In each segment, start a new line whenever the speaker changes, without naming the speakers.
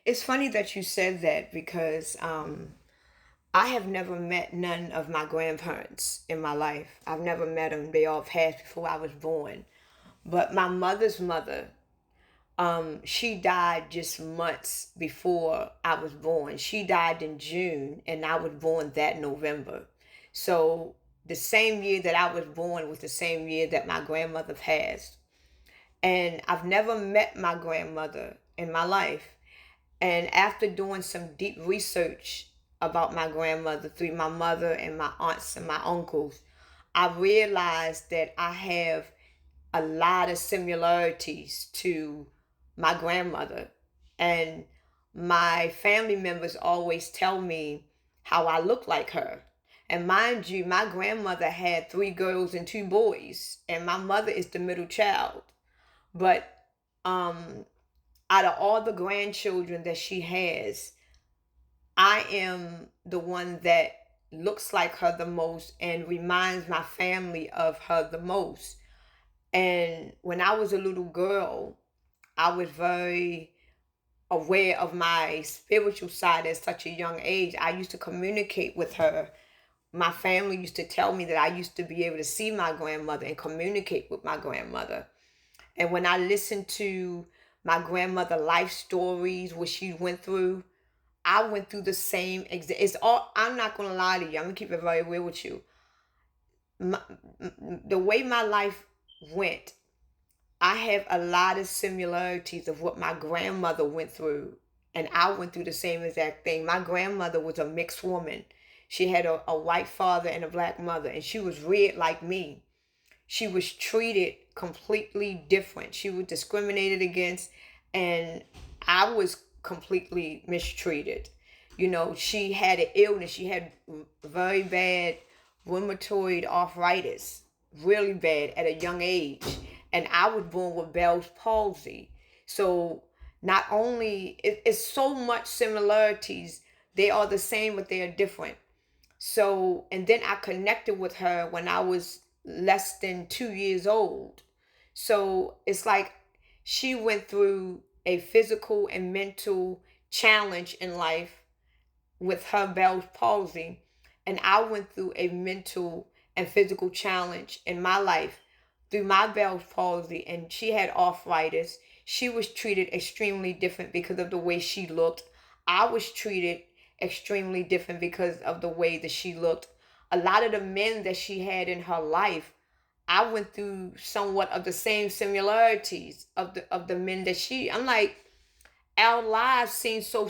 It's funny that you said that because I have never met none of my grandparents in my life. I've never met them. They all passed before I was born. But my mother's mother, she died just months before I was born. She died in June, and I was born that November. So the same year that I was born was the same year that my grandmother passed. And I've never met my grandmother in my life. And after doing some deep research about my grandmother through my mother and my aunts and my uncles, I realized that I have a lot of similarities to my grandmother. And my family members always tell me how I look like her. And mind you, my grandmother had three girls and two boys, and my mother is the middle child. But um, out of all the grandchildren that she has, I am the one that looks like her the most and reminds my family of her the most. And when I was a little girl, I was very aware of my spiritual side at such a young age. I used to communicate with her. My family used to tell me that I used to be able to see my grandmother and communicate with my grandmother. And when I listened to my grandmother life stories, what she went through, I went through the same exact. It's all. I'm not gonna lie to you. I'm gonna keep it very real with you. My, the way my life went, I have a lot of similarities of what my grandmother went through, and I went through the same exact thing. My grandmother was a mixed woman. She had a white father and a black mother, and she was red like me. She was treated completely different. She was discriminated against, and I was completely mistreated. You know, she had an illness. She had very bad rheumatoid arthritis, really bad at a young age. And I was born with Bell's palsy. So not only it's so much similarities, they are the same, but they are different. So, and then I connected with her when I was less than 2 years old. So it's like she went through a physical and mental challenge in life with her Bell's palsy, and I went through a mental and physical challenge in my life through my Bell's palsy, and she had arthritis. She was treated extremely different because of the way she looked. I was treated extremely different because of the way that she looked. A lot of the men that she had in her life, I went through somewhat of the same similarities of the men that she. I'm like, our lives seem so.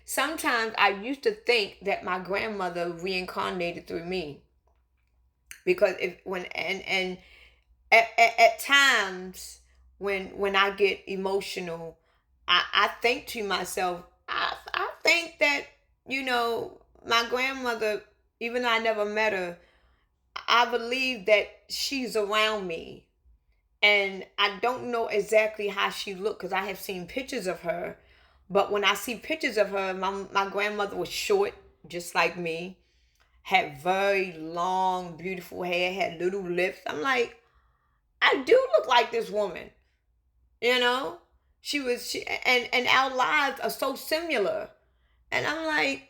Sometimes I used to think that my grandmother reincarnated through me because if when and at times when I get emotional, I think to myself, I think that my grandmother, even though I never met her, I believe that she's around me, and I don't know exactly how she looked because I have seen pictures of her. But when I see pictures of her, my grandmother was short, just like me, had very long, beautiful hair, had little lips. I'm like, I do look like this woman, you know? And our lives are so similar. And I'm like,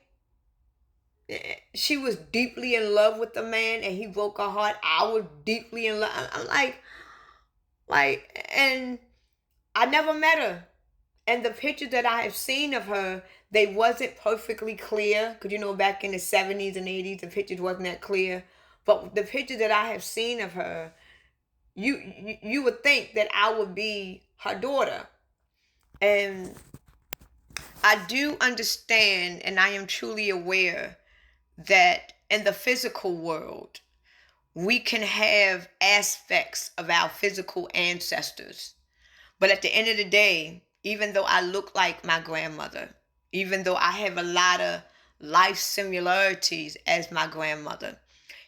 she was deeply in love with the man and he broke her heart. I was deeply in love. I'm and I never met her. And the pictures that I have seen of her, they wasn't perfectly clear. Because, back in the 70s and 80s, the pictures wasn't that clear. But the pictures that I have seen of her, you would think that I would be her daughter. And I do understand and I am truly aware that in the physical world, we can have aspects of our physical ancestors. But at the end of the day, even though I look like my grandmother, even though I have a lot of life similarities as my grandmother,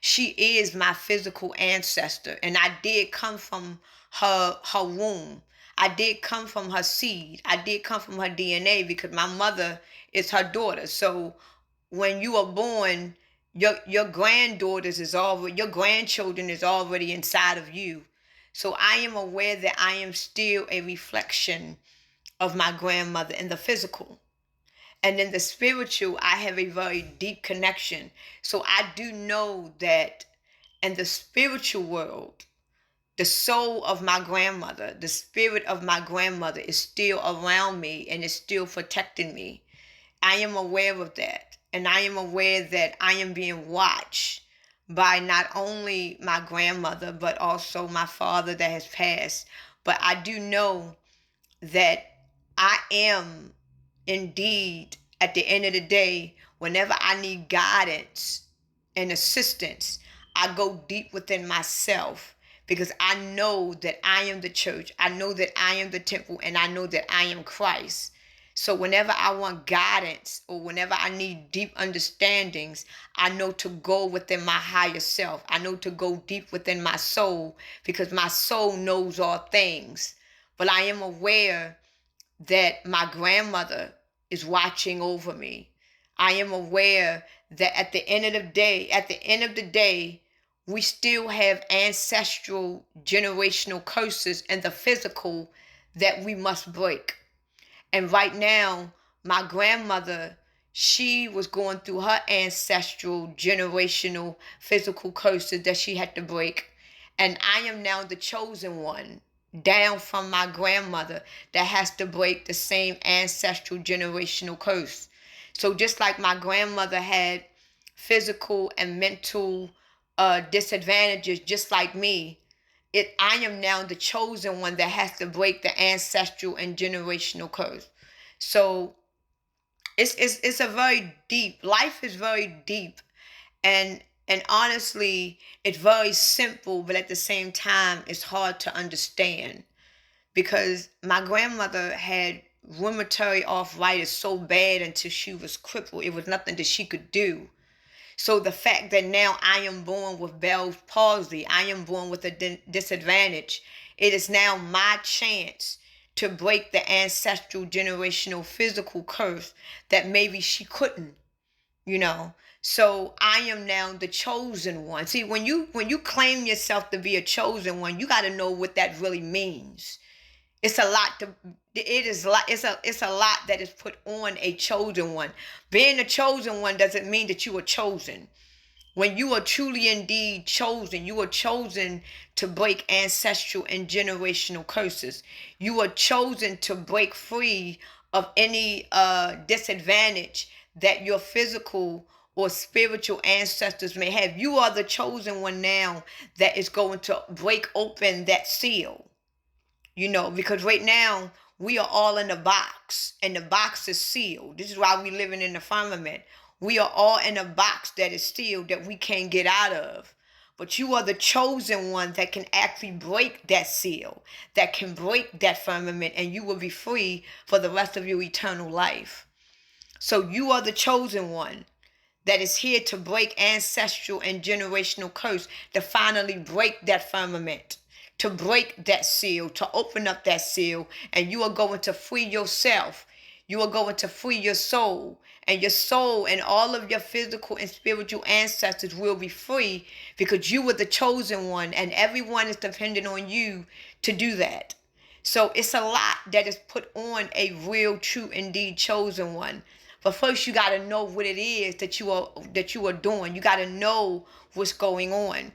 she is my physical ancestor. And I did come from her womb. I did come from her seed. I did come from her DNA because my mother is her daughter. So when you are born, your granddaughters is already your grandchildren is already inside of you. So I am aware that I am still a reflection of my grandmother in the physical. And in the spiritual, I have a very deep connection. So I do know that in the spiritual world, the soul of my grandmother, the spirit of my grandmother is still around me and is still protecting me. I am aware of that. And I am aware that I am being watched by not only my grandmother, but also my father that has passed. But I do know that I am indeed, at the end of the day, whenever I need guidance and assistance, I go deep within myself because I know that I am the church. I know that I am the temple, and I know that I am Christ. So whenever I want guidance or whenever I need deep understandings, I know to go within my higher self. I know to go deep within my soul because my soul knows all things. But I am aware that my grandmother is watching over me. I am aware that at the end of the day, we still have ancestral generational curses in the physical that we must break. And right now, my grandmother, she was going through her ancestral generational physical curses that she had to break. And I am now the chosen one, down from my grandmother, that has to break the same ancestral generational curse. So just like my grandmother had physical and mental disadvantages, just like me, I am now the chosen one that has to break the ancestral and generational curse. So it's a very deep, life is very deep, and honestly it's very simple, but at the same time it's hard to understand because my grandmother had rheumatoid arthritis so bad until she was crippled. It was nothing that she could do. So the fact that now I am born with Bell's palsy, I am born with a disadvantage, it is now my chance to break the ancestral generational physical curse that maybe she couldn't, you know. So I am now the chosen one. See, when you claim yourself to be a chosen one, you got to know what that really means. It's a lot to it's a lot that is put on a chosen one. Being a chosen one doesn't mean that you are chosen. When you are truly indeed chosen, you are chosen to break ancestral and generational curses. You are chosen to break free of any disadvantage that your physical or spiritual ancestors may have. You are the chosen one now that is going to break open that seal. Because right now we are all in a box and the box is sealed. This is why we living in the firmament. We are all in a box that is sealed that we can't get out of. But you are the chosen one that can actually break that seal, that can break that firmament, and you will be free for the rest of your eternal life. So you are the chosen one that is here to break ancestral and generational curse, to finally break that firmament, to break that seal, to open up that seal, and you are going to free yourself. You are going to free your soul, and your soul and all of your physical and spiritual ancestors will be free because you were the chosen one, and everyone is dependent on you to do that. So it's a lot that is put on a real, true, indeed chosen one. But first, you got to know what it is that you are doing. You got to know what's going on.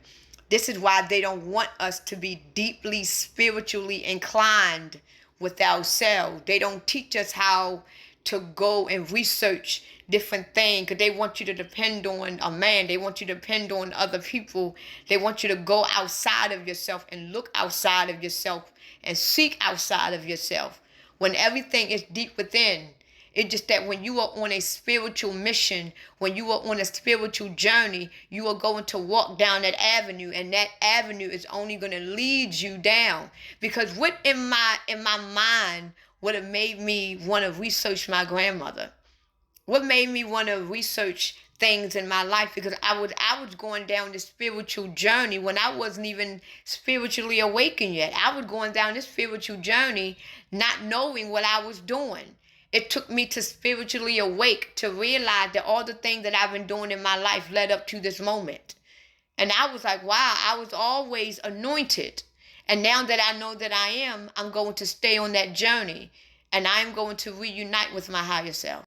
This is why they don't want us to be deeply spiritually inclined with ourselves. They don't teach us how to go and research different things because they want you to depend on a man. They want you to depend on other people. They want you to go outside of yourself and look outside of yourself and seek outside of yourself when everything is deep within. It's just that when you are on a spiritual mission, when you are on a spiritual journey, you are going to walk down that avenue, and that avenue is only going to lead you down. Because what in my mind would have made me want to research my grandmother? What made me want to research things in my life? Because I was going down this spiritual journey when I wasn't even spiritually awakened yet. I was going down this spiritual journey not knowing what I was doing. It took me to spiritually awake to realize that all the things that I've been doing in my life led up to this moment. And I was like, wow, I was always anointed. And now that I know that I am, I'm going to stay on that journey. And I'm going to reunite with my higher self.